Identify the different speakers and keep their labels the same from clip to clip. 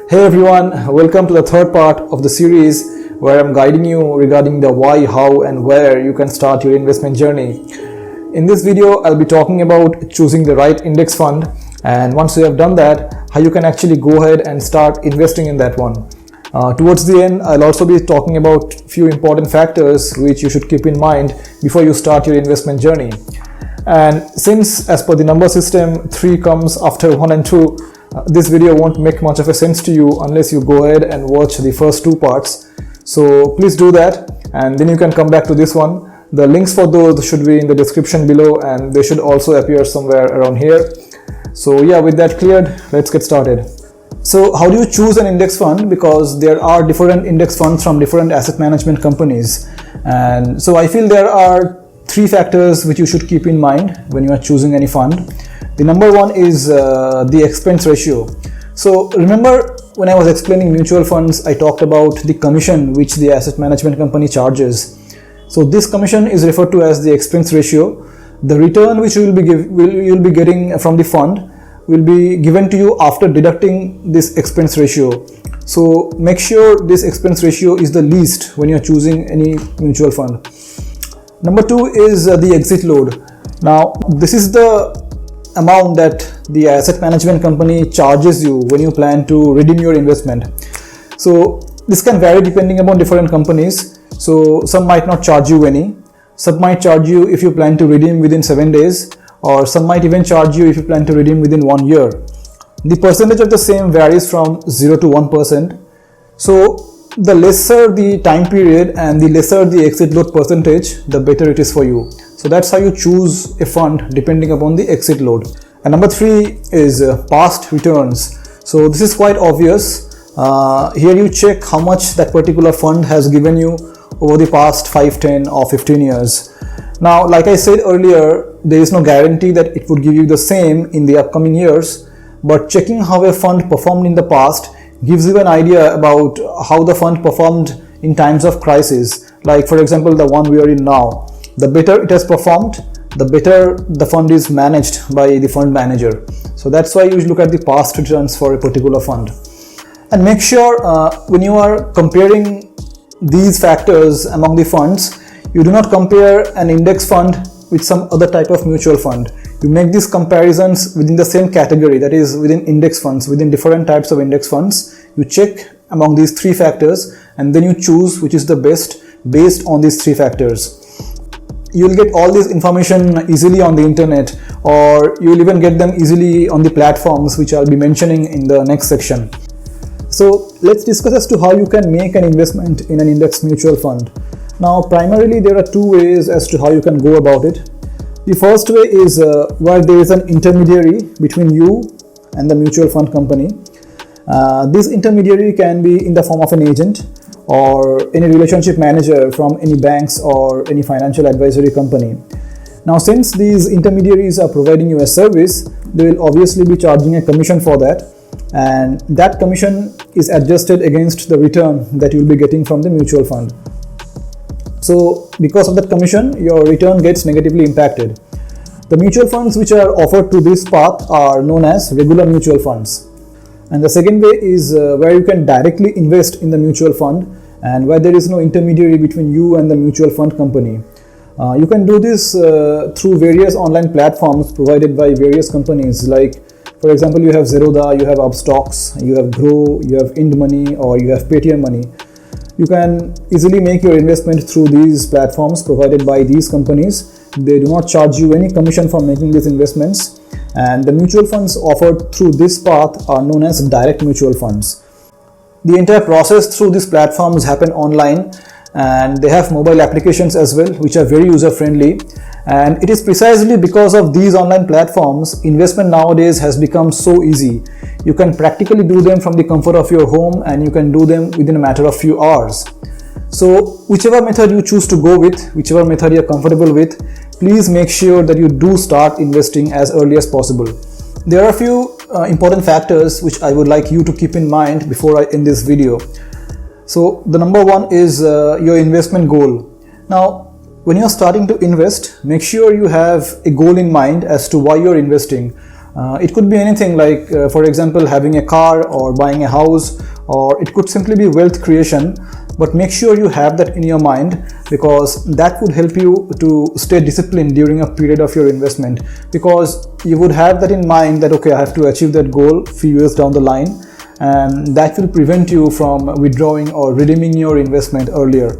Speaker 1: Hey everyone, welcome to the third part of the series where I'm guiding you regarding the why, how and where you can start your investment journey. In this video, I'll be talking about choosing the right index fund, and once you have done that, how you can actually go ahead and start investing in that one. Towards the end, I'll also be talking about few important factors which you should keep in mind before you start your investment journey. And since as per the number system 3 comes after 1 and 2, this video won't make much of a sense to you unless you go ahead and watch the first 2 parts. So please do that, and then you can come back to this one. The links for those should be in the description below, and they should also appear somewhere around here. So yeah, with that cleared, let's get started. So how do you choose an index fund? Because there are different index funds from different asset management companies, and so I feel there are 3 factors which you should keep in mind when you are choosing any fund. The number one is the expense ratio. So remember, when I was explaining mutual funds, I talked about the commission which the asset management company charges. So this commission is referred to as the expense ratio. The return which you'll be getting from the fund will be given to you after deducting this expense ratio. So make sure this expense ratio is the least when you're choosing any mutual fund. Number 2 is the exit load. Now this is the amount that the asset management company charges you when you plan to redeem your investment. So this can vary depending upon different companies. So some might not charge you any, some might charge you if you plan to redeem within 7 days, or some might even charge you if you plan to redeem within 1 year. The percentage of the same varies from 0 to 1%. So the lesser the time period and the lesser the exit load percentage, the better it is for you. So that's how you choose a fund depending upon the exit load. And number 3 is past returns. So this is quite obvious. Here you check how much that particular fund has given you over the past 5, 10 or 15 years. Now, like I said earlier, there is no guarantee that it would give you the same in the upcoming years, but checking how a fund performed in the past gives you an idea about how the fund performed in times of crisis. Like for example, the one we are in now. The better it has performed, the better the fund is managed by the fund manager. So that's why you look at the past returns for a particular fund. And make sure when you are comparing these factors among the funds, you do not compare an index fund with some other type of mutual fund. You make these comparisons within the same category, that is within index funds, within different types of index funds. You check among these 3 factors and then you choose which is the best based on these 3 factors. You'll get all this information easily on the internet, or you'll even get them easily on the platforms which I'll be mentioning in the next section. So let's discuss as to how you can make an investment in an index mutual fund. Now primarily there are 2 ways as to how you can go about it. The first way is where there is an intermediary between you and the mutual fund company. This intermediary can be in the form of an agent or any relationship manager from any banks or any financial advisory company. Now since these intermediaries are providing you a service, they will obviously be charging a commission for that, and that commission is adjusted against the return that you will be getting from the mutual fund. So because of that commission, your return gets negatively impacted. The mutual funds which are offered to this path are known as regular mutual funds. And the second way is where you can directly invest in the mutual fund and where there is no intermediary between you and the mutual fund company. You can do this through various online platforms provided by various companies, like for example you have Zerodha, you have Upstocks, you have Grow, you have IndMoney, or you have Paytm Money. You can easily make your investment through these platforms provided by these companies. They do not charge you any commission for making these investments, and the mutual funds offered through this path are known as direct mutual funds. The entire process through these platforms happen online, and they have mobile applications as well which are very user friendly, and it is precisely because of these online platforms investment nowadays has become so easy. You can practically do them from the comfort of your home, and you can do them within a matter of few hours. So whichever method you choose to go with, whichever method you're comfortable with, please make sure that you do start investing as early as possible. There are a few important factors which I would like you to keep in mind before I end this video. So the number 1 is your investment goal. Now when you're starting to invest, make sure you have a goal in mind as to why you're investing. It could be anything like, for example, having a car or buying a house, or it could simply be wealth creation. But make sure you have that in your mind, because that would help you to stay disciplined during a period of your investment, because you would have that in mind that, okay, I have to achieve that goal few years down the line, and that will prevent you from withdrawing or redeeming your investment earlier.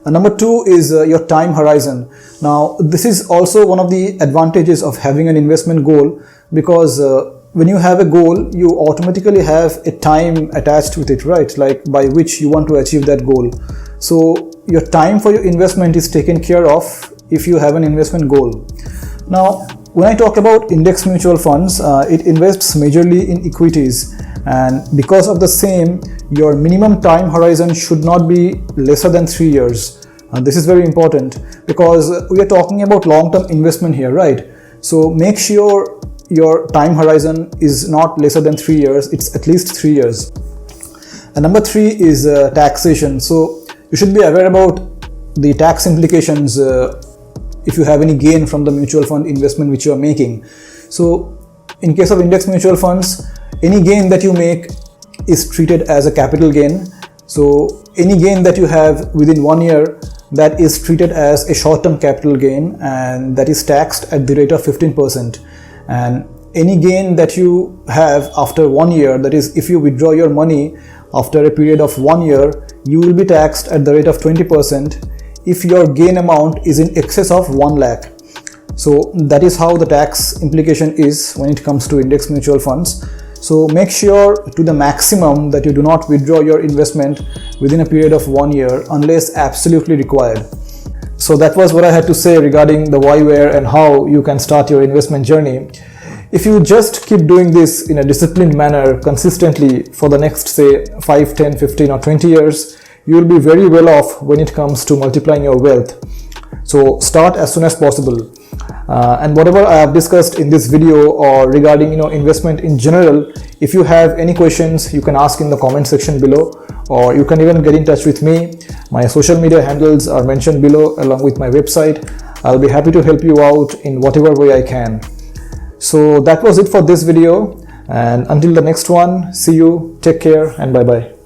Speaker 1: Number two is your time horizon. Now, this is also one of the advantages of having an investment goal, because when you have a goal, you automatically have a time attached with it, right? Like by which you want to achieve that goal. So your time for your investment is taken care of if you have an investment goal. Now, when I talk about index mutual funds, it invests majorly in equities, and because of the same, your minimum time horizon should not be lesser than 3 years. This is very important, because we are talking about long-term investment here, right? So make sure your time horizon is not lesser than 3 years, it's at least 3 years. And number three is taxation. So you should be aware about the tax implications if you have any gain from the mutual fund investment which you are making. So in case of index mutual funds, any gain that you make is treated as a capital gain. So any gain that you have within 1 year, that is treated as a short-term capital gain, and that is taxed at the rate of 15%. And any gain that you have after 1 year, that is, if you withdraw your money after a period of 1 year, you will be taxed at the rate of 20% if your gain amount is in excess of 1 lakh. So that is how the tax implication is when it comes to index mutual funds. So make sure to the maximum that you do not withdraw your investment within a period of 1 year unless absolutely required. So that was what I had to say regarding the why, where, and how you can start your investment journey. If you just keep doing this in a disciplined manner consistently for the next, say, 5, 10, 15 or 20 years, you will be very well off when it comes to multiplying your wealth. So start as soon as possible. And whatever I have discussed in this video or regarding investment in general, if you have any questions, you can ask in the comment section below, or you can even get in touch with me. My social media handles are mentioned below along with my website. I'll be happy to help you out in whatever way I can. So that was it for this video, and until the next one, see you, take care, and bye bye.